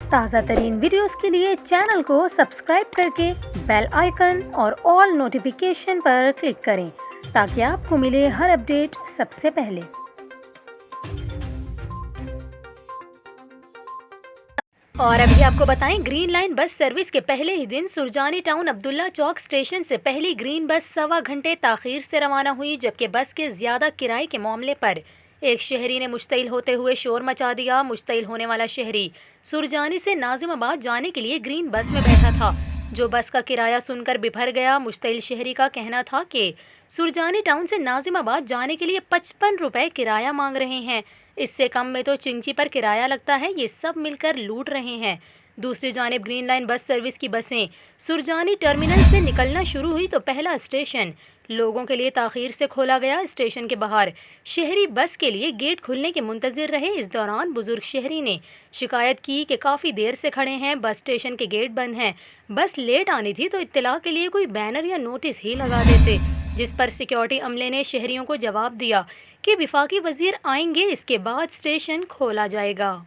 ताज़ा तरीन वीडियोस के लिए चैनल को सब्सक्राइब करके बेल आइकन और ऑल नोटिफिकेशन पर क्लिक करें ताकि आपको मिले हर अपडेट सबसे पहले। और अभी आपको बताएं, ग्रीन लाइन बस सर्विस के पहले ही दिन सुरजानी टाउन अब्दुल्ला चौक स्टेशन से पहली ग्रीन बस 1.25 घंटे ताखीर से रवाना हुई, जबकि बस के ज़्यादा किराए के मामले पर एक शहरी ने मुश्तइल होते हुए शोर मचा दिया। मुश्तइल होने वाला शहरी सुरजानी से नाजिमाबाद जाने के लिए ग्रीन बस में बैठा था, जो बस का किराया सुनकर बिफर गया। मुश्तइल शहरी का कहना था कि सुरजानी टाउन से नाजिमाबाद जाने के लिए 55 रुपये किराया मांग रहे हैं, इससे कम में तो चिंची पर किराया लगता है, ये सब मिलकर लूट रहे हैं। दूसरी जानिब ग्रीन लाइन बस सर्विस की बसें सुरजानी टर्मिनल से निकलना शुरू हुई तो पहला स्टेशन लोगों के लिए ताखीर से खोला गया। स्टेशन के बाहर शहरी बस के लिए गेट खुलने के मुंतज़िर रहे। इस दौरान बुजुर्ग शहरी ने शिकायत की कि काफ़ी देर से खड़े हैं, बस स्टेशन के गेट बंद हैं, बस लेट आनी थी तो इत्तला के लिए कोई बैनर या नोटिस ही लगा देते, जिस पर सिक्योरिटी अमले ने शहरियों को जवाब दिया कि विफाकी वज़ीर आएंगे, इसके बाद स्टेशन खोला जाएगा।